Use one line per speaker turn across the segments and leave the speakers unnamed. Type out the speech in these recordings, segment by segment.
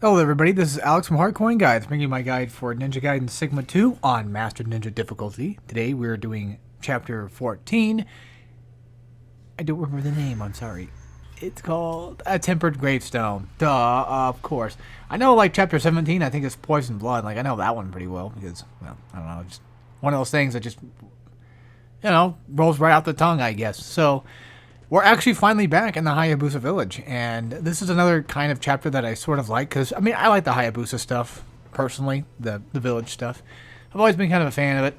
Hello everybody, this is Alex from Hardcorian Guides, bringing you my guide for Ninja Gaiden Sigma 2 on Master Ninja difficulty. Today we're doing Chapter 14. I don't remember the name, I'm sorry. It's called A Tempered Gravestone. Duh, of course. I know, like, Chapter 17, I think it's Poison Blood. Like, I know that one pretty well, because, well, I don't know, just one of those things that just, rolls right out the tongue, I guess. So, we're actually finally back in the Hayabusa village, and this is another kind of chapter that I sort of like, because, I mean, I like the Hayabusa stuff, personally, the village stuff. I've always been kind of a fan of it.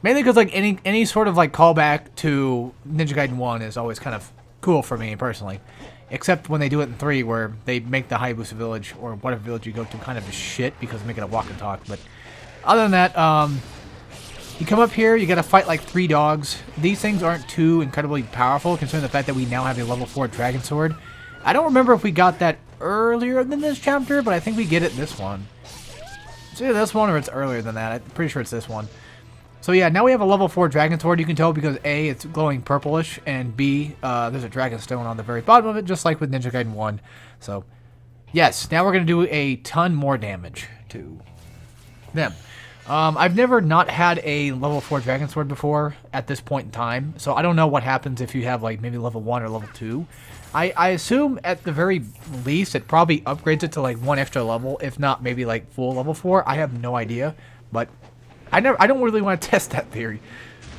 Mainly because, like, any sort of, like, callback to Ninja Gaiden 1 is always kind of cool for me, personally. Except when they do it in 3, where they make the Hayabusa village, or whatever village you go to, kind of a shit, because they make it a walk and talk. But other than that, you come up here, you gotta fight like 3 dogs. These things aren't too incredibly powerful, considering the fact that we now have a level 4 dragon sword. I don't remember if we got that earlier than this chapter, but I think we get it in this one. It's either this one or it's earlier than that. I'm pretty sure it's this one. So yeah, now we have a level 4 dragon sword. You can tell because A, it's glowing purplish, and B, there's a dragon stone on the very bottom of it, just like with Ninja Gaiden 1. So, yes, now we're gonna do a ton more damage to them. I've never not had a level 4 dragon sword before at this point in time, so I don't know what happens if you have like maybe level 1 or level 2. I assume at the very least it probably upgrades it to like 1 extra level, if not maybe like full level 4. I have no idea, but I don't really want to test that theory.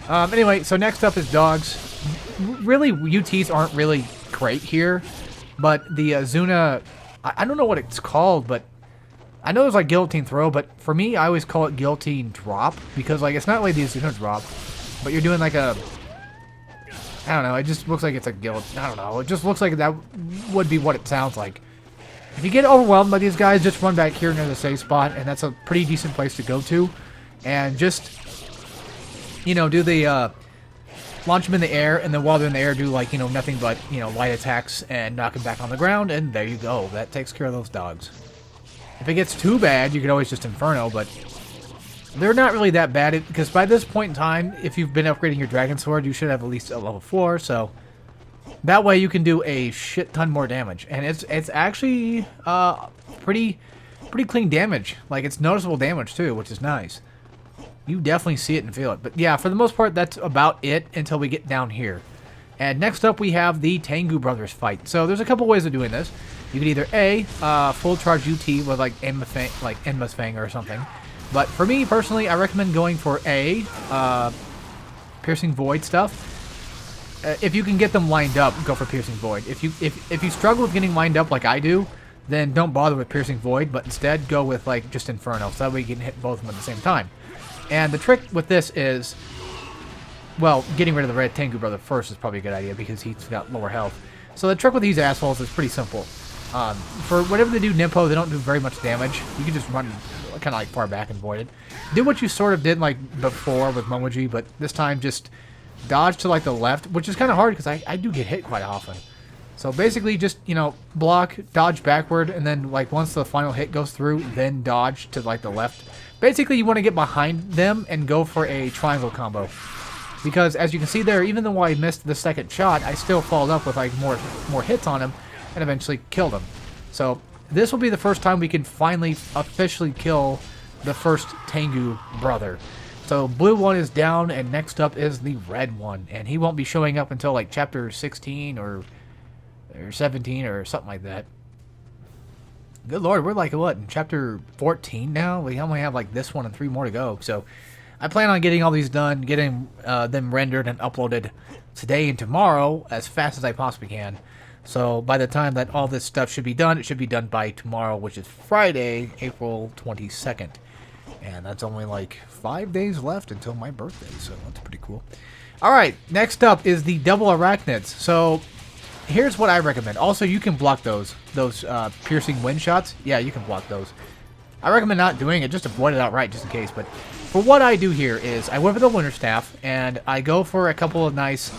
Anyway, so next up is dogs. Really, UTs aren't really great here, but the Zuna, I don't know what it's called, but I know there's like guillotine throw, but for me, I always call it guillotine drop, because like it's not like the Zuna drop, but you're doing like a, I don't know, it just looks like it's a guillotine, I don't know, it just looks like that would be what it sounds like. If you get overwhelmed by these guys, just run back here near the safe spot, and that's a pretty decent place to go to, and just, do the, launch them in the air, and then while they're in the air, do like, nothing but, light attacks, and knock them back on the ground, and there you go, that takes care of those dogs. If it gets too bad, you could always just Inferno, but they're not really that bad, because by this point in time, if you've been upgrading your Dragon Sword, you should have at least a level 4, so that way you can do a shit ton more damage. And it's actually pretty clean damage. Like, it's noticeable damage, too, which is nice. You definitely see it and feel it. But yeah, for the most part, that's about it until we get down here. And next up, we have the Tangu Brothers fight. So there's a couple ways of doing this. You could either A, full charge UT with like Enma's Fang or something. But for me personally, I recommend going for A, Piercing Void stuff. If you can get them lined up, go for Piercing Void. If you struggle with getting lined up like I do, then don't bother with Piercing Void, but instead go with like just Inferno, so that way you can hit both of them at the same time. And the trick with this is, well, getting rid of the red Tangu brother first is probably a good idea because he's got lower health. So the trick with these assholes is pretty simple. For whatever they do Nimpo, they don't do very much damage. You can just run kind of like far back and void it. Do what you sort of did like before with Momoji, but this time just dodge to like the left, which is kind of hard because I do get hit quite often. So basically just, block, dodge backward, and then like once the final hit goes through, then dodge to like the left. Basically you want to get behind them and go for a triangle combo. Because as you can see there, even though I missed the second shot, I still followed up with like more hits on him and eventually killed him. So this will be the first time we can finally officially kill the first Tangu brother. So blue one is down, and next up is the red one, and he won't be showing up until like chapter 16 or 17 or something like that. Good lord, we're like what, in chapter 14 now? We only have like this one and 3 more to go. So I plan on getting all these done, getting them rendered and uploaded today and tomorrow as fast as I possibly can. So by the time that all this stuff should be done, it should be done by tomorrow, which is Friday, April 22nd. And that's only like 5 days left until my birthday, so that's pretty cool. Alright, next up is the double Arachnids. So here's what I recommend. Also, you can block those piercing wind shots. Yeah, you can block those. I recommend not doing it, just avoid it outright just in case. But for what I do here is I whip the Lunar Staff, and I go for a couple of nice,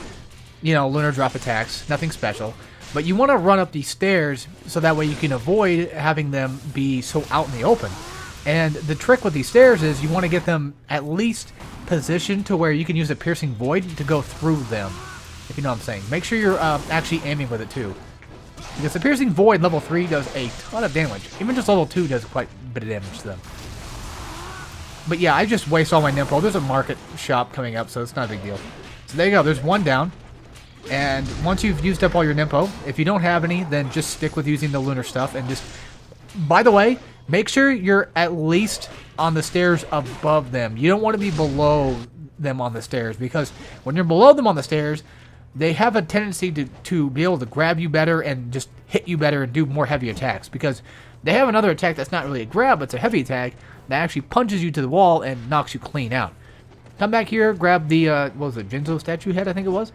lunar drop attacks. Nothing special. But you want to run up these stairs so that way you can avoid having them be so out in the open. And the trick with these stairs is you want to get them at least positioned to where you can use a Piercing Void to go through them. If you know what I'm saying. Make sure you're actually aiming with it too. Because the Piercing Void level 3 does a ton of damage. Even just level 2 does quite a bit of damage to them. But yeah, I just waste all my Nympho. There's a market shop coming up, so it's not a big deal. So there you go. There's one down. And once you've used up all your Nympho, if you don't have any, then just stick with using the lunar stuff. And just, by the way, make sure you're at least on the stairs above them. You don't want to be below them on the stairs, because when you're below them on the stairs, they have a tendency to be able to grab you better and just hit you better and do more heavy attacks, because they have another attack that's not really a grab, but it's a heavy attack that actually punches you to the wall and knocks you clean out. Come back here, grab the, what was it, Jinzo statue head, I think it was,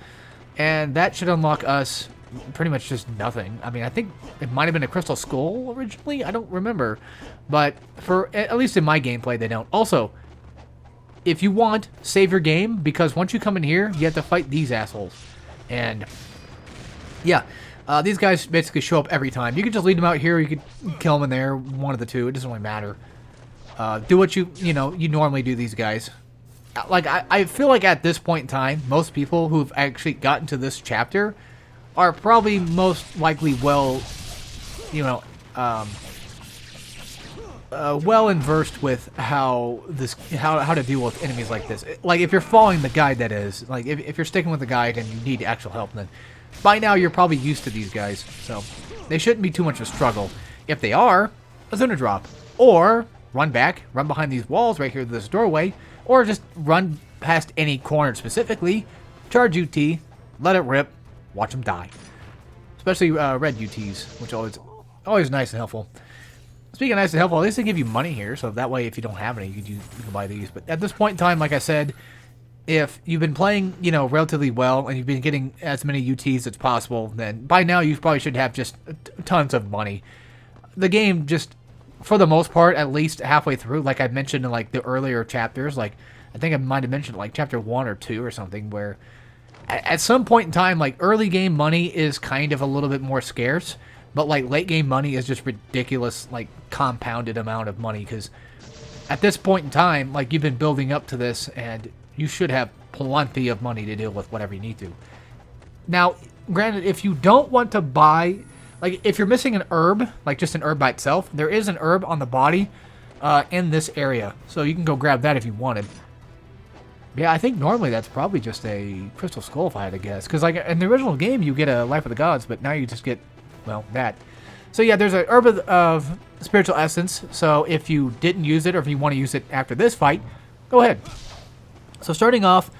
and that should unlock us pretty much just nothing. I mean, I think it might have been a crystal skull originally, I don't remember, but for, at least in my gameplay, they don't. Also, if you want, save your game, because once you come in here, you have to fight these assholes. And yeah, these guys basically show up every time. You can just lead them out here, or you could kill them in there, one of the two. It doesn't really matter. Do what you normally do, these guys. Like, I feel like at this point in time, most people who've actually gotten to this chapter are probably most likely well versed with how to deal with enemies like this. Like, if you're following the guide, that is. Like, if you're sticking with the guide and you need actual help, then by now you're probably used to these guys. So they shouldn't be too much of a struggle. If they are, a Zuna drop. Or run back, run behind these walls right here to this doorway, or just run past any corner specifically, charge UT, let it rip, watch them die. Especially red UTs, which always nice and helpful. Speaking of nice and helpful, at least they give you money here, so that way if you don't have any, you can buy these. But at this point in time, like I said, if you've been playing, relatively well, and you've been getting as many UTs as possible, then by now you probably should have just tons of money. The game just, for the most part, at least halfway through, like I mentioned in like the earlier chapters, like I think I might have mentioned like chapter 1 or 2 or something, where at some point in time, like early game money is kind of a little bit more scarce. But, like, late game money is just ridiculous, like, compounded amount of money. Because at this point in time, like, you've been building up to this, and you should have plenty of money to deal with whatever you need to. Now, granted, if you don't want to buy, like, if you're missing an herb, like just an herb by itself, there is an herb on the body in this area. So you can go grab that if you wanted. Yeah, I think normally that's probably just a crystal skull, if I had to guess. Because, like, in the original game, you get a Life of the Gods, but now you just get... well, that. So yeah, there's a herb of spiritual essence. So if you didn't use it, or if you want to use it after this fight, go ahead. So starting off,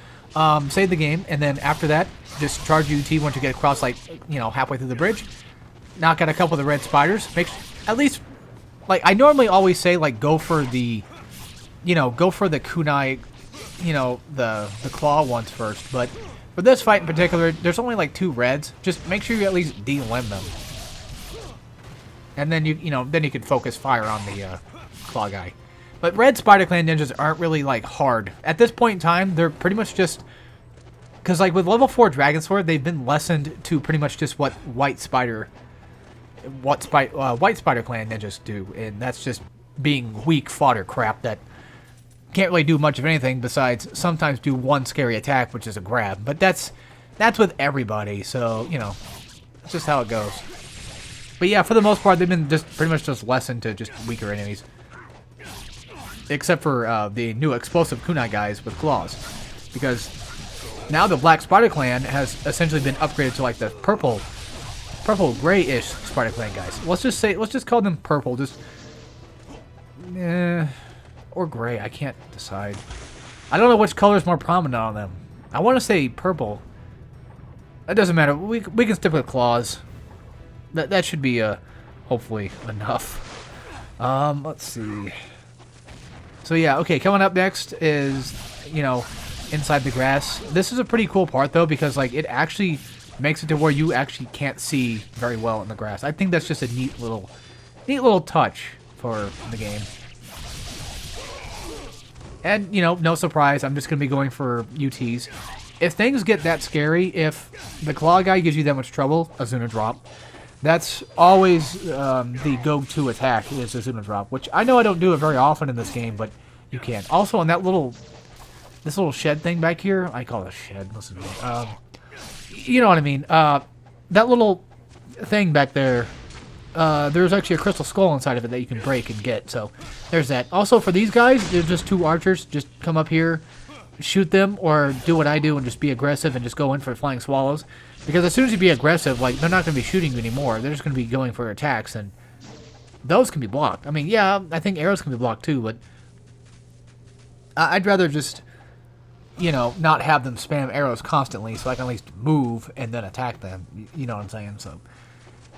save the game, and then after that, just charge UT once you get across, like, halfway through the bridge. Knock out a couple of the red spiders. Make at least, like, I normally always say, like, go for the kunai, the claw ones first. But for this fight in particular, there's only like 2 reds. Just make sure you at least de-limb them. And then then you can focus fire on the claw guy. But red Spider Clan ninjas aren't really like hard. At this point in time, they're pretty much just, because like with level 4 Dragon Sword, they've been lessened to pretty much just what White Spider Clan ninjas do, and that's just being weak fodder crap that can't really do much of anything besides sometimes do one scary attack, which is a grab. But that's with everybody, so that's just how it goes. But yeah, for the most part, they've been just pretty much just lessened to just weaker enemies. Except for the new explosive kunai guys with claws. Because now the Black Spider Clan has essentially been upgraded to like the purple gray-ish Spider Clan guys. Let's just call them purple, or gray, I can't decide. I don't know which color is more prominent on them. I want to say purple. That doesn't matter. We can stick with claws. That should be hopefully enough. Let's see. So yeah, okay, coming up next is, inside the grass. This is a pretty cool part though, because like it actually makes it to where you actually can't see very well in the grass. I think that's just a neat little touch for the game. And, no surprise, I'm just going to be going for UTs. If things get that scary, if the claw guy gives you that much trouble, a Zuna drop. That's always the go-to attack, is a Zuna drop, which I know I don't do it very often in this game, but you can. Also, on that this little shed thing back here, I call it a shed, listen to me. You know what I mean. That little thing back there, there's actually a crystal skull inside of it that you can break and get. So there's that. Also for these guys, there's just 2 archers. Just come up here, shoot them, or do what I do and just be aggressive and just go in for flying swallows. Because as soon as you be aggressive, like, they're not going to be shooting you anymore. They're just going to be going for attacks, and those can be blocked. I mean, yeah, I think arrows can be blocked too, but I'd rather just, you know, not have them spam arrows constantly so I can at least move and then attack them. You know what I'm saying? So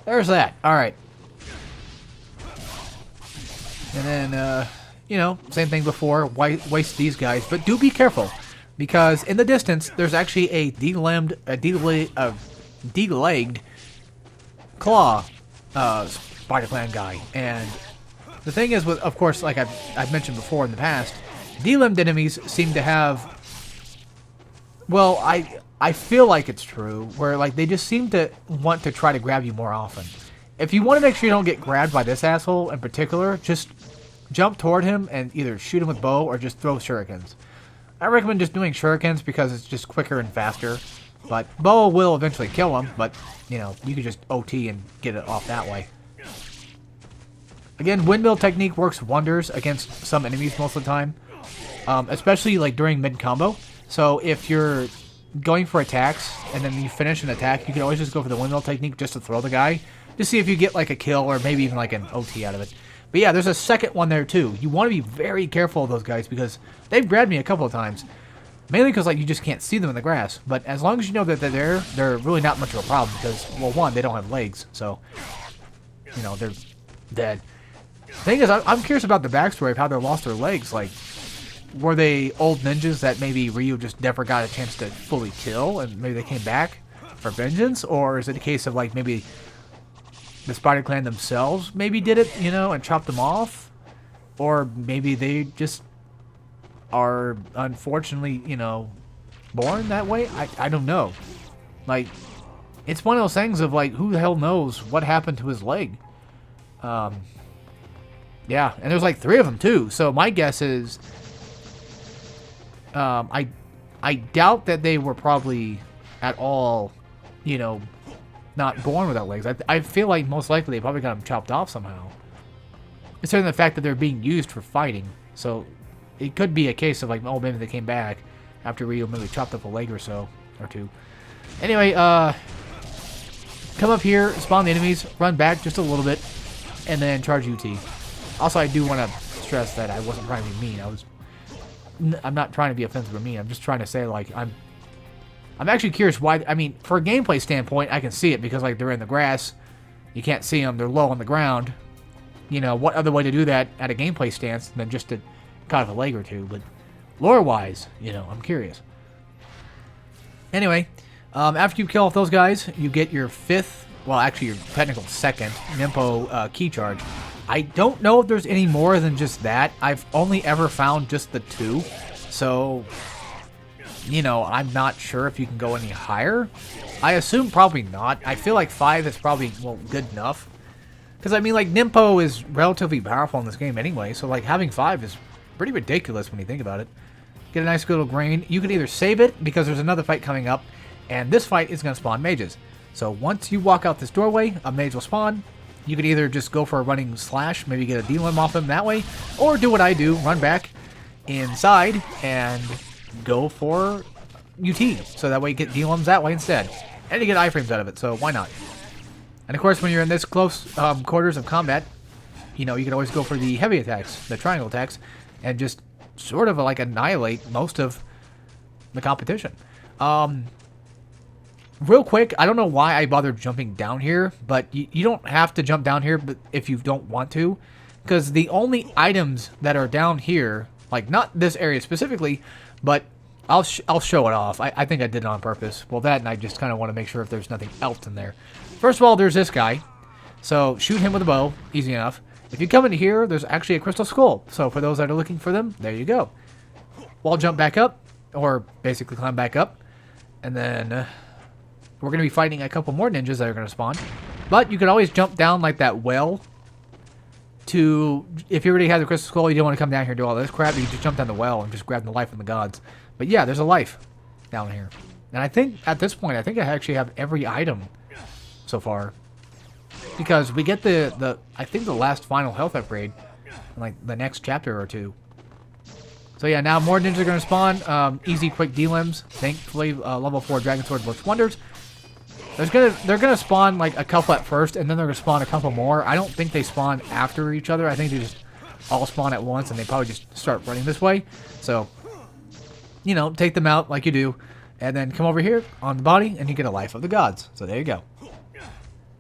there's that. All right. And then, you know, same thing before. Waste these guys, but do be careful. Because in the distance, there's actually a de-legged claw Spider Clan guy. And the thing is, with, of course, like I've mentioned before in the past, de-limbed enemies seem to have... Well, I feel like it's true, where like they just seem to want to try to grab you more often. If you want to make sure you don't get grabbed by this asshole in particular, just jump toward him and either shoot him with bow or just throw shurikens. I recommend just doing shurikens because it's just quicker and faster. But bow will eventually kill him, but, you know, you can just OT and get it off that way. Again, windmill technique works wonders against some enemies most of the time. Especially, like, during mid-combo. So, if you're going for attacks, and then you finish an attack, you can always just go for the windmill technique just to throw the guy. Just see if you get, like, a kill, or maybe even, like, an OT out of it. But yeah, there's a second one there too. You want to be very careful of those guys because they've grabbed me a couple of times. Mainly because like you just can't see them in the grass. But as long as you know that they're there, they're really not much of a problem because, well, one, they don't have legs. So, you know, they're dead. The thing is, I'm curious about the backstory of how they lost their legs. Like, were they old ninjas that maybe Ryu just never got a chance to fully kill and maybe they came back for vengeance? Or is it a case of like maybe... the Spider Clan themselves maybe did it, you know, and chopped them off? Or maybe they just are unfortunately, you know, born that way? I don't know. Like, it's one of those things of like, who the hell knows what happened to his leg? Yeah, and there's like 3 of them too. So my guess is, I doubt that they were probably at all, you know, not born without legs. I feel like most likely they probably got them chopped off somehow. Considering the fact that they're being used for fighting. So it could be a case of like, oh, maybe they came back after Ryu maybe chopped up a leg or so, or 2. Anyway, come up here, spawn the enemies, run back just a little bit, and then charge UT. Also, I do want to stress that I wasn't trying to be mean. I'm not trying to be offensive or mean. I'm just trying to say like I'm actually curious why. I mean, for a gameplay standpoint, I can see it because like they're in the grass, you can't see them. They're low on the ground. You know, what other way to do that at a gameplay stance than just to cut off a leg or 2? But lore-wise, you know, I'm curious. Anyway, after you kill off those guys, you get your 5th, well, actually your technical 2nd Nimpo key charge. I don't know if there's any more than just that. I've only ever found just the 2, so. You know, I'm not sure if you can go any higher. I assume probably not. I feel like 5 is probably, well, good enough. Because, I mean, like, Nimpo is relatively powerful in this game anyway, so, like, having 5 is pretty ridiculous when you think about it. Get a nice little grain. You can either save it, because there's another fight coming up, and this fight is going to spawn mages. So, once you walk out this doorway, a mage will spawn. You can either just go for a running slash, maybe get a D-limb off him that way, or do what I do, run back inside, and go for UT, so that way you get D-limbs that way instead. And you get iframes out of it, so why not? And of course, when you're in this close quarters of combat, you know, you can always go for the heavy attacks, the triangle attacks, and just sort of like annihilate most of the competition. Real quick, I don't know why I bothered jumping down here, but you don't have to jump down here but if you don't want to, because the only items that are down here, like not this area specifically, but I'll show it off. I think I did it on purpose. Well, that, and I just kind of want to make sure if there's nothing else in there. First of all, there's this guy. So, shoot him with a bow. Easy enough. If you come into here, there's actually a crystal skull. So, for those that are looking for them, there you go. We'll jump back up, or basically climb back up. And then, we're going to be fighting a couple more ninjas that are going to spawn. But, you can always jump down like that well. To, if you already have the crystal skull, you don't want to come down here and do all this crap. You can just jump down the well and just grab the life from the gods. But yeah, there's a life down here. And I think, at this point, I think I actually have every item so far. because we get the I think the last final health upgrade in like the next chapter or two. So yeah, now more ninjas are gonna spawn. Easy, quick D-limbs. Thankfully, level 4 Dragon Sword works wonders. They're gonna spawn like a couple at first, and then they're gonna spawn a couple more. I don't think they spawn after each other. I think they just all spawn at once, and they probably just start running this way. So, you know, take them out like you do, and then come over here on the body, and you get a Life of the Gods. So there you go.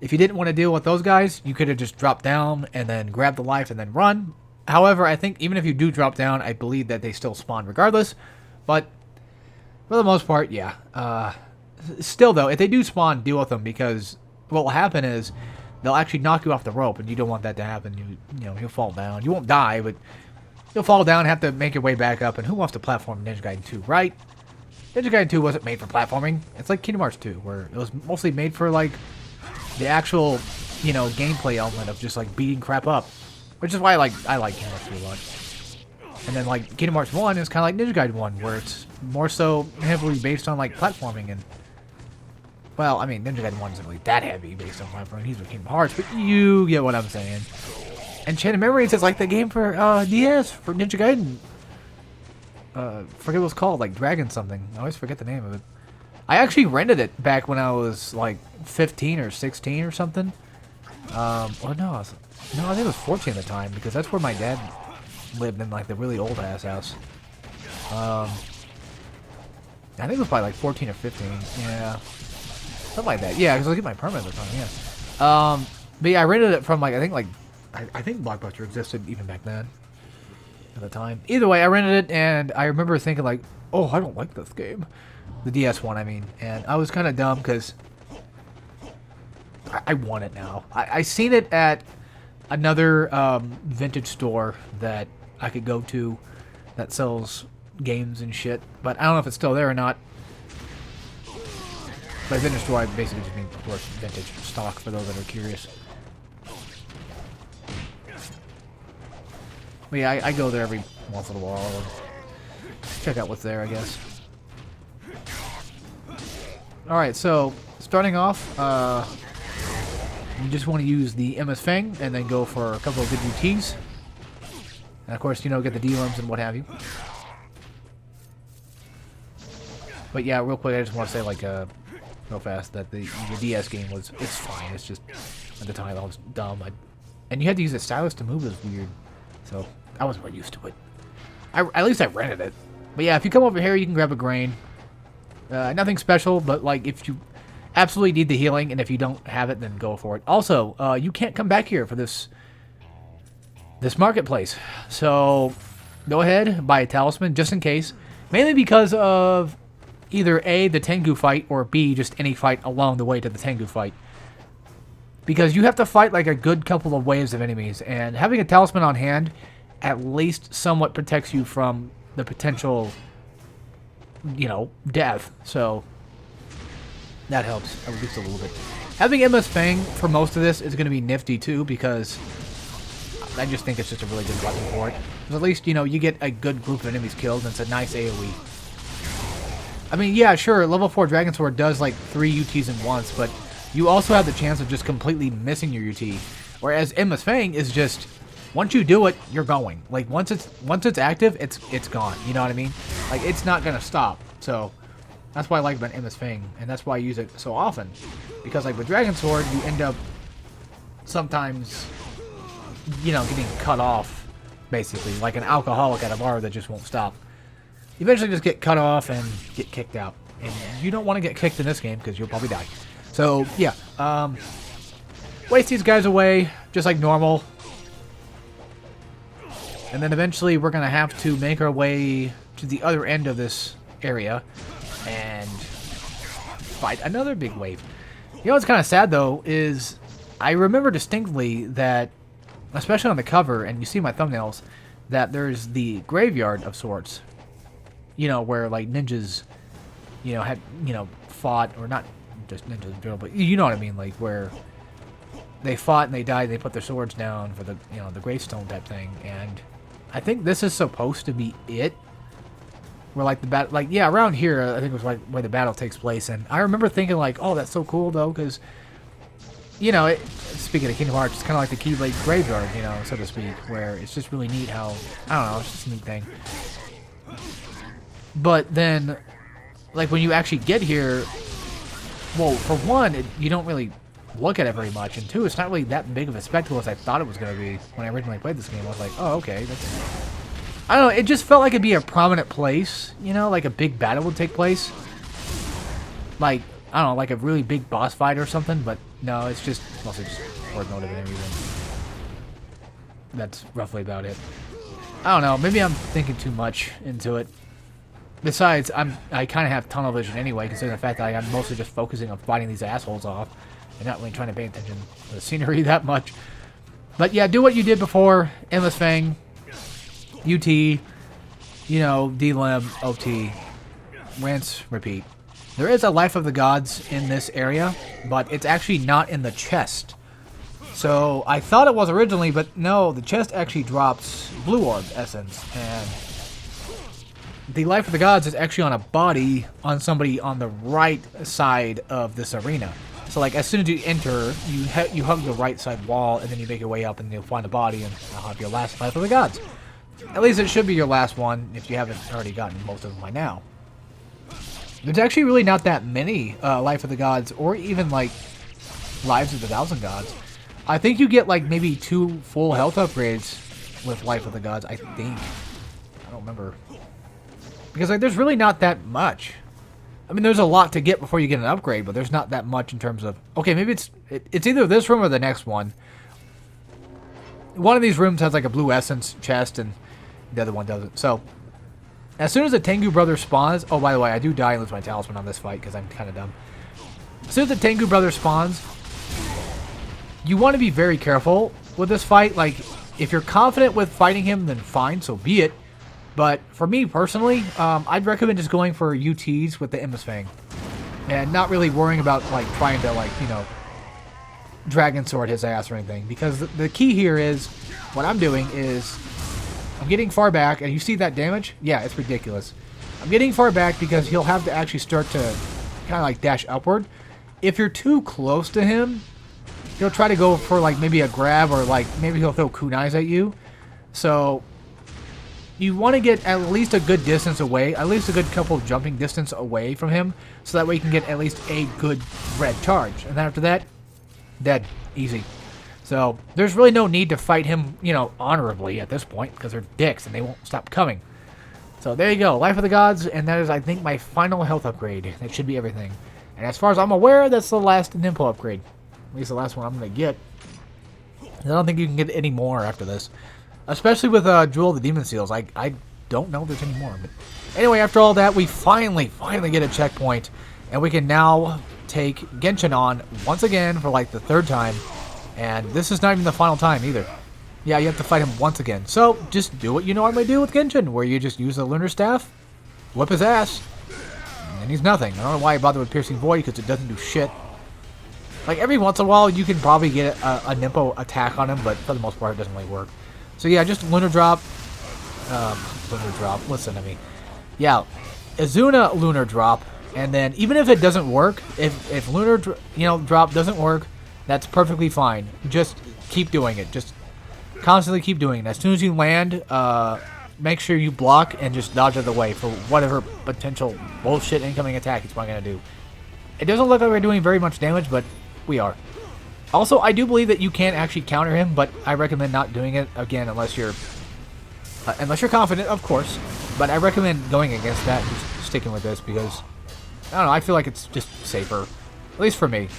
If you didn't want to deal with those guys, you could have just dropped down and then grabbed the life and then run. However, I think even if you do drop down, I believe that they still spawn regardless. But for the most part, yeah. Still, though, if they do spawn, deal with them, because what will happen is they'll actually knock you off the rope, and you don't want that to happen. You know, you'll fall down. You won't die, but you'll fall down, have to make your way back up. And who wants to platform Ninja Gaiden 2, right? Ninja Gaiden 2 wasn't made for platforming. It's like Kingdom Hearts 2, where it was mostly made for, like, the actual, you know, gameplay element of just, like, beating crap up. Which is why I like Kingdom Hearts 2 a lot. And then, like, Kingdom Hearts 1 is kind of like Ninja Gaiden 1, where it's more so heavily based on, like, platforming and... Well, I mean, Ninja Gaiden 1 isn't really that heavy based on platforming. He's with Kingdom Hearts, but you get what I'm saying. Enchanted Memories is like the game for DS, for Ninja Gaiden. Forget what it's called, like Dragon something. I always forget the name of it. I actually rented it back when I was like 15 or 16 or something. Well, no, I think it was 14 at the time, because that's where my dad lived, in like the really old ass house. I think it was probably like 14 or 15. Yeah. Something like that. Yeah, because I was getting my permit at the time, yeah. But yeah, I rented it from like, I think Blockbuster existed even back then. At the time. Either way, I rented it, and I remember thinking like, oh, I don't like this game. The DS one, I mean. And I was kind of dumb, because I want it now. I seen it at another vintage store that I could go to that sells games and shit. But I don't know if it's still there or not. By vintage store, I basically just mean, of course, vintage stock for those that are curious. But yeah, I go there every once in a while and check out what's there, I guess. Alright, so starting off, you just want to use the MS Fang and then go for a couple of good UTs. And of course, you know, get the D-limbs and what have you. But yeah, real quick, I just want to say, like, real fast, that the DS game it's fine. It's just, at the time, I was dumb. And you had to use a stylus to move. It was weird. So, I wasn't really used to it. At least I rented it. But yeah, if you come over here, you can grab a grain. Nothing special, but like, if you absolutely need the healing, and if you don't have it, then go for it. Also, you can't come back here for this marketplace. So, go ahead, buy a talisman, just in case. Mainly because of either A, the Tangu fight, or B, just any fight along the way to the Tangu fight. Because you have to fight like a good couple of waves of enemies, and having a talisman on hand at least somewhat protects you from the potential, you know, death. So, that helps, at least a little bit. Having MS Fang for most of this is going to be nifty too, because I just think it's just a really good weapon for it. Because at least, you know, you get a good group of enemies killed, and it's a nice AoE. I mean, yeah, sure, level 4 Dragon Sword does like 3 UTs in once, but you also have the chance of just completely missing your UT. Whereas MS Fang is just, once you do it, you're going. Like, once it's active, it's gone. You know what I mean? Like, it's not gonna stop. So, that's what I like about MS Fang, and that's why I use it so often. Because, like, with Dragon Sword, you end up sometimes, you know, getting cut off, basically. Like an alcoholic at a bar that just won't stop. You eventually just get cut off and get kicked out. And you don't want to get kicked in this game, because you'll probably die. So, yeah. Waste these guys away, just like normal. And then eventually we're going to have to make our way to the other end of this area and fight another big wave. You know what's kind of sad, though, is I remember distinctly that, especially on the cover, and you see my thumbnails, that there's the graveyard of sorts. You know, where, like, ninjas, you know, had, you know, fought, or not just ninjas in general, but you know what I mean, like, where they fought and they died, they put their swords down for the, you know, the Gravestone type thing, and I think this is supposed to be it. Where, like, the battle, like, yeah, around here, I think it was, like, where the battle takes place, and I remember thinking, like, oh, that's so cool, though, because you know, speaking of Kingdom Hearts, it's kind of like the Keyblade Graveyard, you know, so to speak, where it's just really neat how, I don't know, it's just a neat thing. But then, like, when you actually get here, well, for one, you don't really look at it very much, and two, it's not really that big of a spectacle as I thought it was going to be when I originally played this game. I was like, oh, okay, that's... I don't know, it just felt like it'd be a prominent place, you know, like a big battle would take place. Like, I don't know, like a really big boss fight or something, but no, it's just mostly just horde mode and everything. That's roughly about it. I don't know, maybe I'm thinking too much into it. Besides, I kind of have tunnel vision anyway, considering the fact that I'm mostly just focusing on fighting these assholes off and not really trying to pay attention to the scenery that much. But yeah, do what you did before. Endless Fang, UT, you know, D-Lim, OT, rinse, repeat. There is a Life of the Gods in this area, but it's actually not in the chest. So I thought it was originally, but no, the chest actually drops Blue Orb Essence, and the Life of the Gods is actually on a body on somebody on the right side of this arena. So, like, as soon as you enter, you hug the right side wall, and then you make your way up, and you'll find a body, and I'll have your last Life of the Gods. At least it should be your last one, if you haven't already gotten most of them by now. There's actually really not that many Life of the Gods, or even, like, Lives of the Thousand Gods. I think you get, like, maybe 2 full health upgrades with Life of the Gods, I think. I don't remember. Because, like, there's really not that much. I mean, there's a lot to get before you get an upgrade, but there's not that much in terms of... Okay, maybe it's either this room or the next one. One of these rooms has, like, a blue essence chest, and the other one doesn't. So, as soon as the Tangu Brothers spawns... Oh, by the way, I do die and lose my talisman on this fight, because I'm kind of dumb. As soon as the Tangu Brothers spawns, you want to be very careful with this fight. Like, if you're confident with fighting him, then fine, so be it. But for me personally, I'd recommend just going for UTs with the Endless Fang. And not really worrying about, like, trying to, like, you know, Dragon Sword his ass or anything. Because the key here is, what I'm doing is, I'm getting far back, and you see that damage? Yeah, it's ridiculous. I'm getting far back because he'll have to actually start to kind of, like, dash upward. If you're too close to him, he'll try to go for, like, maybe a grab, or, like, maybe he'll throw kunais at you. So you want to get at least a good distance away, at least a good couple of jumping distance away from him, so that way you can get at least a good red charge. And then after that, dead. Easy. So there's really no need to fight him, you know, honorably at this point, because they're dicks and they won't stop coming. So there you go, Life of the Gods, and that is, I think, my final health upgrade. That should be everything. And as far as I'm aware, that's the last Nimpo upgrade. At least the last one I'm going to get. I don't think you can get any more after this. Especially with Jewel of the Demon Seals. I don't know if there's any more. But anyway, after all that, we finally get a checkpoint. And we can now take Genshin on once again for like the 3rd time. And this is not even the final time either. Yeah, you have to fight him once again. So, just do what you normally do with Genshin, where you just use the Lunar Staff, whip his ass, and he's nothing. I don't know why I bother with Piercing Void, because it doesn't do shit. Like, every once in a while, you can probably get a Nimpo attack on him, but for the most part, it doesn't really work. So yeah, just Lunar Drop. Lunar Drop, listen to me. Yeah, Azuna Lunar Drop, and then even if it doesn't work, if Lunar Drop doesn't work, that's perfectly fine. Just keep doing it. Just constantly keep doing it. As soon as you land, make sure you block and just dodge out of the way for whatever potential bullshit incoming attack he's probably going to do. It doesn't look like we're doing very much damage, but we are. Also, I do believe that you can actually counter him, but I recommend not doing it, again, unless you're confident, of course. But I recommend going against that and just sticking with this, because, I don't know, I feel like it's just safer. At least for me.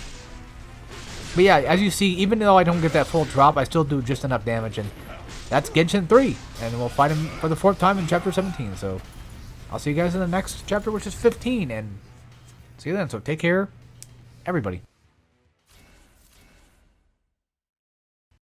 But yeah, as you see, even though I don't get that full drop, I still do just enough damage, and that's Genshin 3. And we'll fight him for the 4th time in Chapter 17, so I'll see you guys in the next chapter, which is 15, and see you then. So take care, everybody.